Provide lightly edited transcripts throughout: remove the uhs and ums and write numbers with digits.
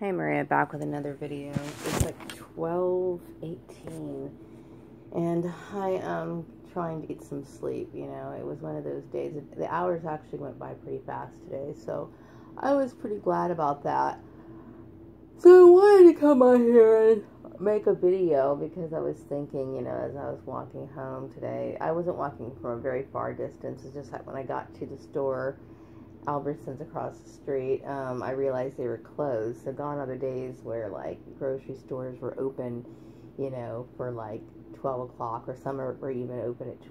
Hey Maria, back with another video. It's like 12:18 and I am trying to get some sleep. You know, it was one of those days. The hours actually went by pretty fast today, so I was pretty glad about that. So I wanted to come on here and make a video because I was thinking, you know, as I was walking home today, I wasn't walking from a very far distance. It's just that when I got to the store, Albertsons across the street, I realized they were closed. So gone are the days where like grocery stores were open, you know, for like 12 o'clock, or some were even open at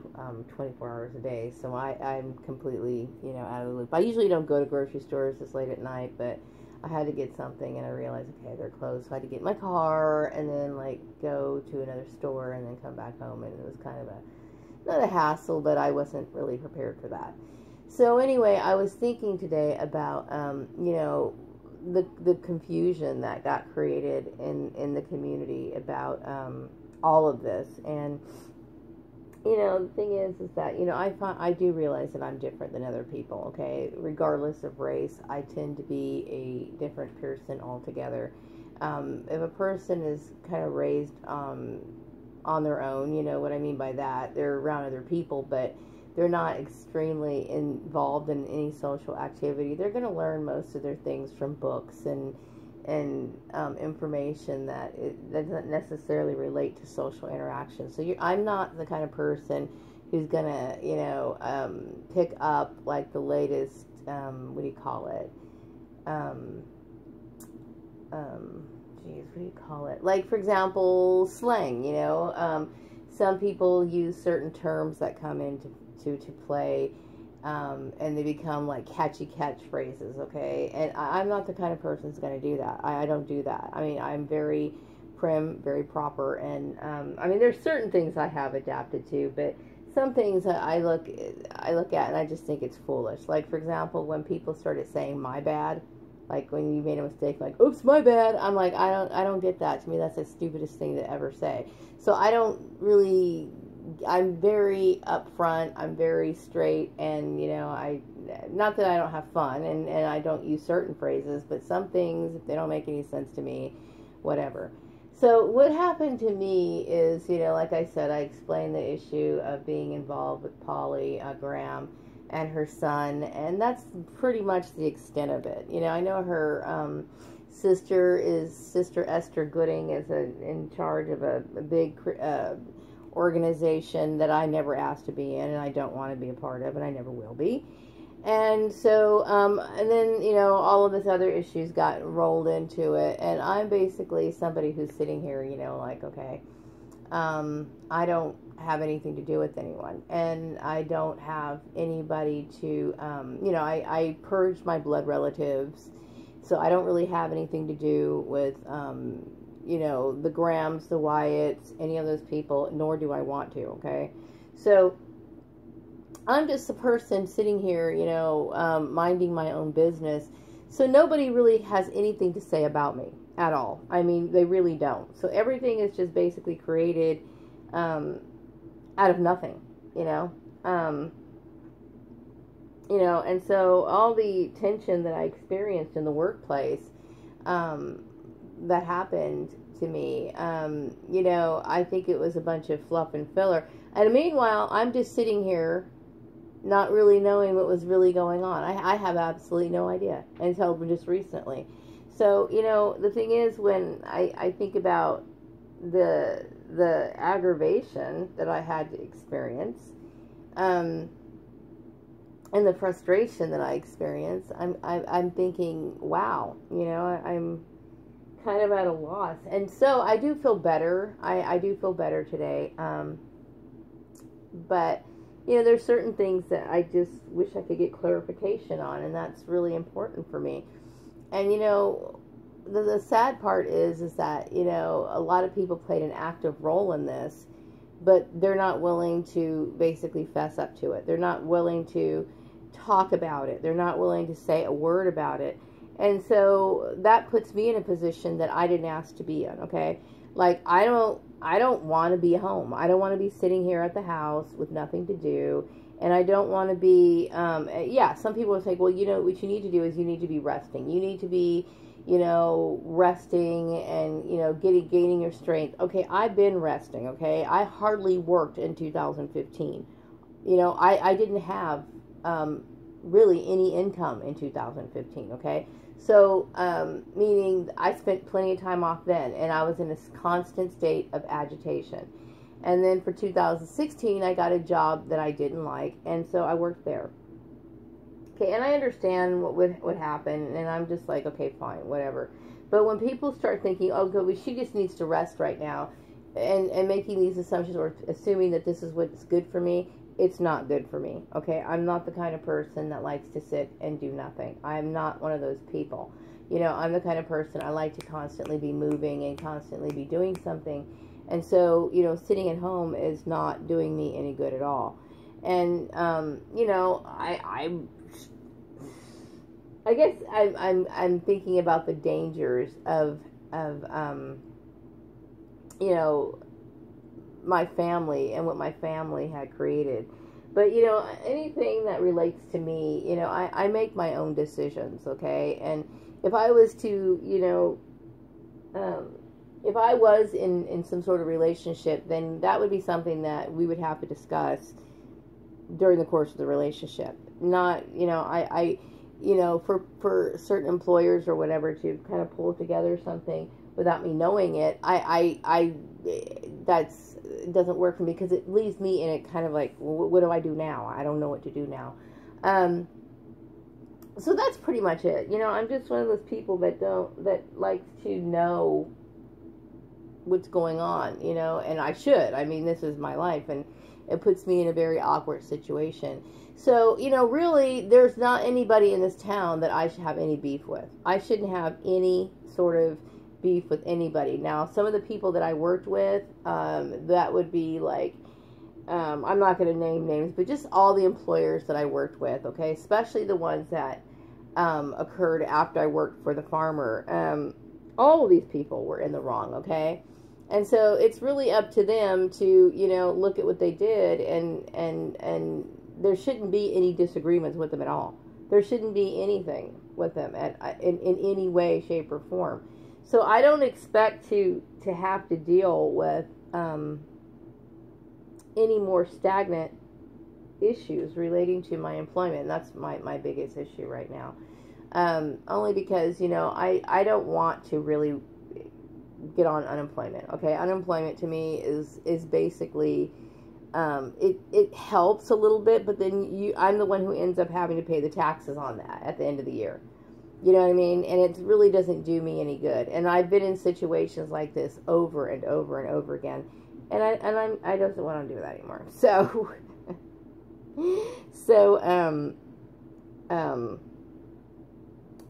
24 hours a day. So I'm completely, you know, out of the loop. I usually don't go to grocery stores this late at night, but I had to get something and I realized, okay, they're closed. So I had to get in my car and then like go to another store and then come back home, and it was kind of not a hassle, but I wasn't really prepared for that. So anyway, I was thinking today about, you know, the confusion that got created in the community about all of this. And, you know, the thing is that, you know, I do realize that I'm different than other people, okay? Regardless of race, I tend to be a different person altogether. If a person is kind of raised on their own, you know what I mean by that, they're around other people, but they're not extremely involved in any social activity, they're going to learn most of their things from books and information that doesn't necessarily relate to social interaction. So I'm not the kind of person who's going to, you know, pick up like the latest, what do you call it? What do you call it? Like, for example, slang, you know. Some people use certain terms that come into to play, and they become like catchy catchphrases, okay? And I'm not the kind of person who's going to do that. I don't do that. I mean, I'm very prim, very proper, and I mean, there's certain things I have adapted to, but some things I look at and I just think it's foolish. Like, for example, when people started saying "my bad," like when you made a mistake, like "oops, my bad," I'm like, I don't get that. To me, that's the stupidest thing to ever say. So I don't really. I'm very upfront, I'm very straight, and, you know, not that I don't have fun, and I don't use certain phrases, but some things, if they don't make any sense to me, whatever. So what happened to me is, you know, like I said, I explained the issue of being involved with Polly Graham and her son, and that's pretty much the extent of it. You know, I know her Sister Esther Gooding is in charge of a big organization that I never asked to be in, and I don't want to be a part of, and I never will be. And so, and then, you know, all of this other issues got rolled into it, and I'm basically somebody who's sitting here, you know, like, okay, I don't have anything to do with anyone, and I don't have anybody to, you know, I purged my blood relatives, so I don't really have anything to do with, you know, the Grahams, the Wyatts, any of those people, nor do I want to, okay? So, I'm just a person sitting here, you know, minding my own business, so nobody really has anything to say about me at all. I mean, they really don't. So everything is just basically created out of nothing, you know? You know, and so all the tension that I experienced in the workplace, that happened to me, you know, I think it was a bunch of fluff and filler. And meanwhile, I'm just sitting here not really knowing what was really going on. I have absolutely no idea until just recently. So, you know, the thing is, when I think about the aggravation that I had to experience, and the frustration that I experienced, I'm thinking, wow, you know, I'm kind of at a loss. And so I do feel better. I do feel better today. But, you know, there's certain things that I just wish I could get clarification on, and that's really important for me. And, you know, the sad part is that, you know, a lot of people played an active role in this, but they're not willing to basically fess up to it. They're not willing to talk about it. They're not willing to say a word about it. And so that puts me in a position that I didn't ask to be in, okay? Like, I don't want to be home. I don't want to be sitting here at the house with nothing to do. And I don't want to be, yeah, some people will say, well, you know, what you need to do is you need to be resting. You need to be, resting and, gaining your strength. Okay, I've been resting, okay? I hardly worked in 2015. I didn't have really any income in 2015, okay? So, meaning I spent plenty of time off then, and I was in a constant state of agitation. And then for 2016, I got a job that I didn't like, and so I worked there. Okay, and I understand what would happen, and I'm just like, okay, fine, whatever. But when people start thinking, oh, well, she just needs to rest right now, and making these assumptions or assuming that this is what's good for me, it's not good for me, okay? I'm not the kind of person that likes to sit and do nothing. I'm not one of those people. I'm the kind of person, I like to constantly be moving and constantly be doing something. And so, sitting at home is not doing me any good at all. And, I guess I'm thinking about the dangers of my family and what my family had created. But anything that relates to me, I make my own decisions, okay? And if I was to, if I was in some sort of relationship, then that would be something that we would have to discuss during the course of the relationship. Not, for certain employers or whatever to kind of pull together something without me knowing it, it doesn't work for me, because it leaves me in it kind of like, well, what do I do now? I don't know what to do now. So that's pretty much it. I'm just one of those people that likes to know what's going on, and I should. I mean, this is my life, and it puts me in a very awkward situation. So, really, there's not anybody in this town that I should have any beef with. I shouldn't have any sort of beef with anybody. Now, some of the people that I worked with, that would be like, I'm not going to name names, but just all the employers that I worked with, okay? Especially the ones that occurred after I worked for the farmer. All of these people were in the wrong, okay? And so it's really up to them to, look at what they did, and there shouldn't be any disagreements with them at all. There shouldn't be anything with them in any way, shape, or form. So I don't expect to have to deal with any more stagnant issues relating to my employment. That's my biggest issue right now. Only because, I don't want to really get on unemployment. Okay, unemployment to me is basically, it helps a little bit, but then I'm the one who ends up having to pay the taxes on that at the end of the year. You know what I mean? And it really doesn't do me any good. And I've been in situations like this over and over and over again, and I don't want to do that anymore. So,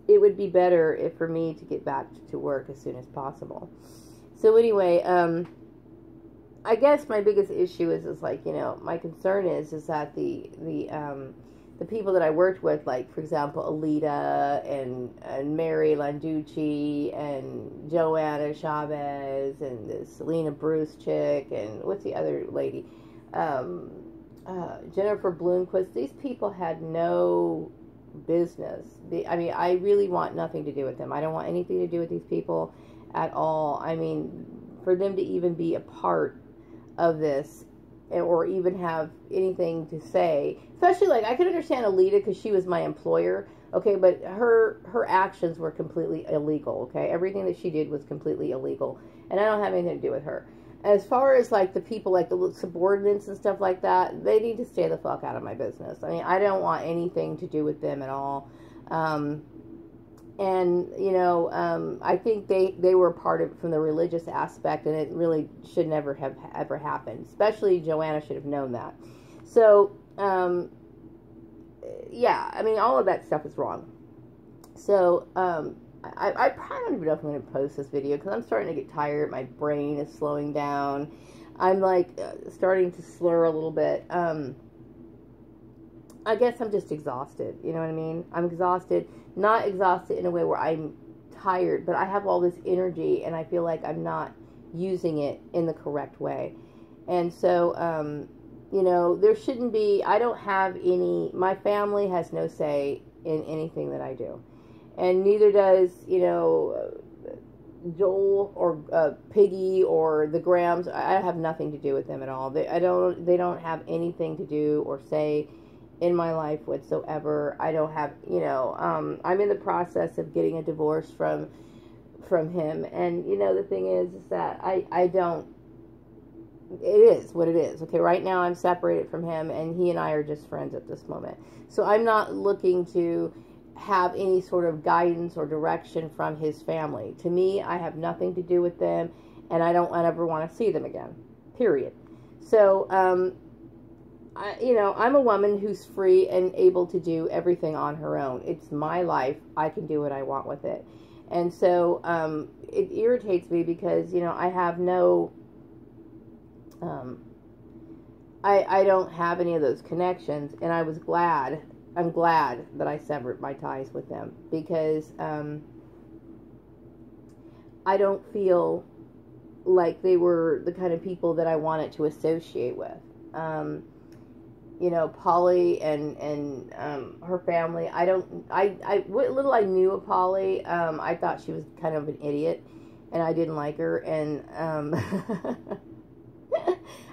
it would be better for me to get back to work as soon as possible. So anyway, I guess my biggest issue is like, my concern is that the people that I worked with, like, for example, Alita and Mary Landucci and Joanna Chavez and this Selena Bruce chick and what's the other lady? Jennifer Bloomquist. These people had no business. I really want nothing to do with them. I don't want anything to do with these people at all. I mean, for them to even be a part of this or even have anything to say, especially, like, I could understand Alita because she was my employer, okay, but her actions were completely illegal, okay? Everything that she did was completely illegal, and I don't have anything to do with her. As far as, like, the people, like, the subordinates and stuff like that, they need to stay the fuck out of my business. I mean, I don't want anything to do with them at all. I think they were part of it from the religious aspect, and it really should never have ever happened. Especially Joanna should have known that. So, yeah, I mean, all of that stuff is wrong. So, I probably don't even know if I'm going to post this video because I'm starting to get tired. My brain is slowing down. I'm like starting to slur a little bit. I guess I'm just exhausted. You know what I mean? I'm exhausted. Not exhausted in a way where I'm tired, but I have all this energy and I feel like I'm not using it in the correct way. And so, there shouldn't be, I don't have any, my family has no say in anything that I do. and neither does, Joel or Piggy or the Grahams. I have nothing to do with them at all. They don't have anything to do or say in my life whatsoever. I don't have, I'm in the process of getting a divorce from him, and the thing is that I don't. It is what it is. Okay, right now I'm separated from him, and he and I are just friends at this moment. So I'm not looking to have any sort of guidance or direction from his family. To me, I have nothing to do with them, and I don't ever want to see them again. Period. So, I'm a woman who's free and able to do everything on her own. It's my life. I can do what I want with it. And so, it irritates me because, I have no, I don't have any of those connections, and I'm glad that I severed my ties with them, because I don't feel like they were the kind of people that I wanted to associate with. Polly and her family. What little I knew of Polly, I thought she was kind of an idiot, and I didn't like her, and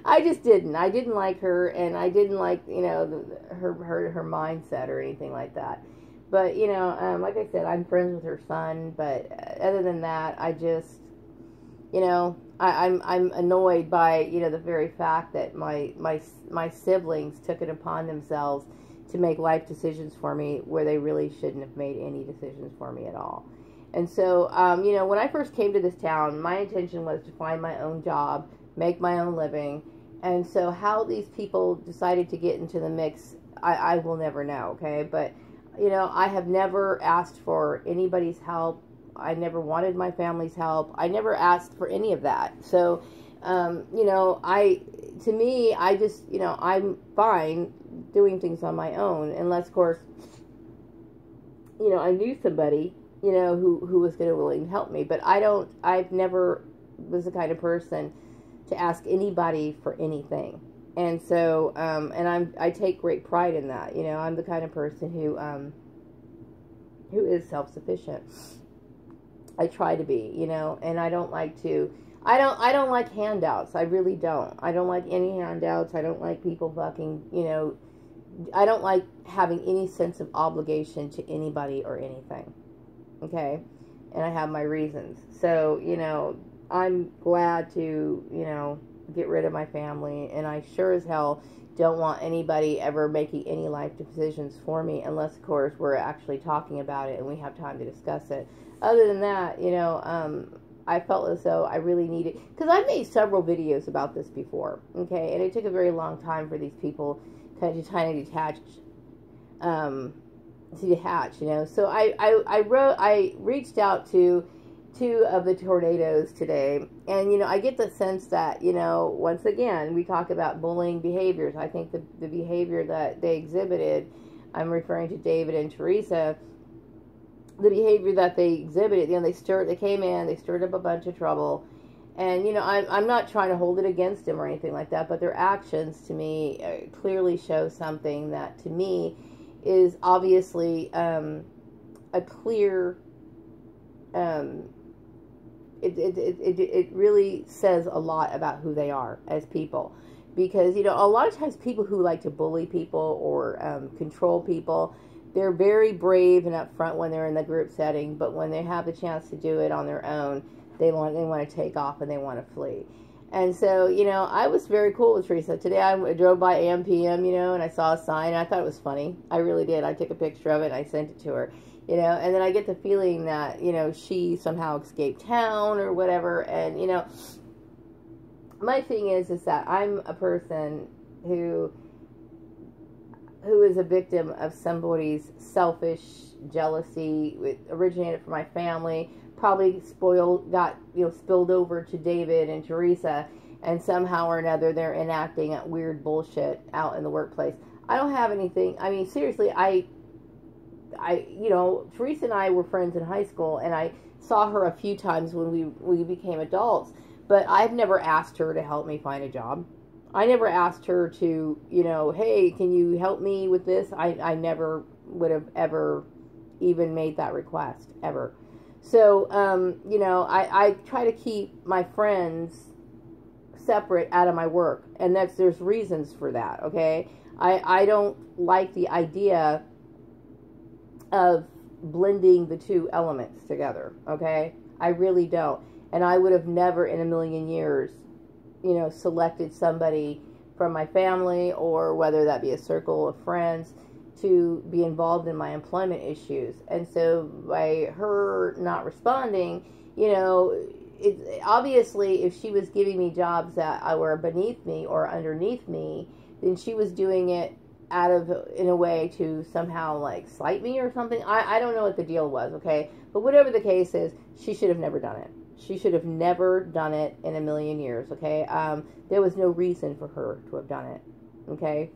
I just didn't. I didn't like her, and I didn't like, her mindset or anything like that. But, like I said, I'm friends with her son, but other than that, I just, I'm annoyed by, the very fact that my siblings took it upon themselves to make life decisions for me where they really shouldn't have made any decisions for me at all. And so, when I first came to this town, my intention was to find my own job, make my own living. And so how these people decided to get into the mix, I will never know, okay? But, I have never asked for anybody's help. I never wanted my family's help. I never asked for any of that. So, to me, I just, I'm fine doing things on my own. Unless, of course, I knew somebody, who was going to willing to help me. But I've never was the kind of person to ask anybody for anything. And so, and I take great pride in that. I'm the kind of person who is self-sufficient. I try to be, and I don't like to, I don't like handouts. I really don't. I don't like any handouts. I don't like people fucking, I don't like having any sense of obligation to anybody or anything. Okay? And I have my reasons. So, I'm glad to, get rid of my family, and I sure as hell don't want anybody ever making any life decisions for me, unless, of course, we're actually talking about it and we have time to discuss it. Other than that, I felt as though I really needed, because I've made several videos about this before, okay, and it took a very long time for these people kind of detach, so I reached out to 2 of the tornadoes today, and I get the sense that once again we talk about bullying behaviors. I think the behavior that they exhibited, I'm referring to David and Teresa, the behavior that they exhibited, they came in, they stirred up a bunch of trouble, and I'm not trying to hold it against them or anything like that, but their actions to me clearly show something that to me is obviously a clear it really says a lot about who they are as people. Because, a lot of times people who like to bully people or control people, they're very brave and upfront when they're in the group setting, but when they have the chance to do it on their own, they want to take off and they want to flee. And so, I was very cool with Teresa. Today I drove by AM/PM, and I saw a sign, and I thought it was funny. I really did. I took a picture of it and I sent it to her. And then I get the feeling that, she somehow escaped town or whatever. And, my thing is that I'm a person who is a victim of somebody's selfish jealousy. It originated from my family, probably spilled over to David and Teresa, and somehow or another they're enacting weird bullshit out in the workplace. I don't have anything. I mean, seriously, Teresa and I were friends in high school, and I saw her a few times when we became adults, but I've never asked her to help me find a job. I never asked her to, hey, can you help me with this? I never would have ever even made that request, ever. So, you know, I try to keep my friends separate out of my work, and there's reasons for that, okay? I don't like the idea of blending the two elements together, okay? I really don't. And I would have never in a million years, you know, selected somebody from my family, or whether that be a circle of friends, to be involved in my employment issues. And so by her not responding, you know, obviously if she was giving me jobs that were beneath me or underneath me, then she was doing it in a way to somehow like slight me or something. I don't know what the deal was, okay? But whatever the case is, she should have never done it. She should have never done it in a million years, okay? There was no reason for her to have done it, okay?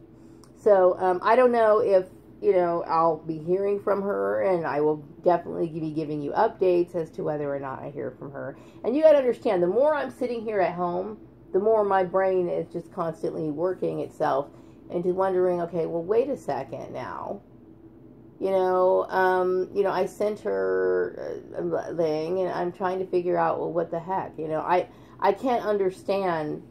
So, I don't know if, you know, I'll be hearing from her, and I will definitely be giving you updates as to whether or not I hear from her. And you got to understand, the more I'm sitting here at home, the more my brain is just constantly working itself into wondering, okay, well, wait a second now. You know, I sent her a thing, and I'm trying to figure out, well, what the heck? You know, I can't understand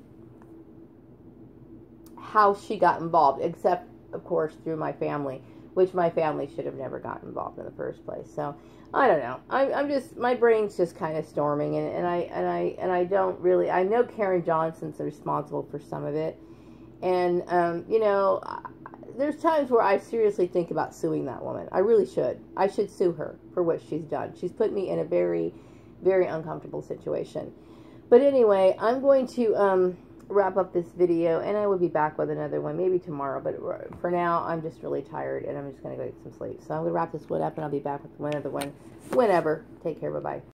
how she got involved, except, of course, through my family, which my family should have never gotten involved in the first place. So, I don't know. I'm just, my brain's just kind of storming, and I don't really, I know Karen Johnson's responsible for some of it, and, you know, there's times where I seriously think about suing that woman. I really should. I should sue her for what she's done. She's put me in a very, very uncomfortable situation. But anyway, I'm going to wrap up this video, and I will be back with another one, maybe tomorrow. But for now, I'm just really tired, and I'm just going to go get some sleep. So I'm going to wrap this one up, and I'll be back with another one whenever. Take care. Bye-bye.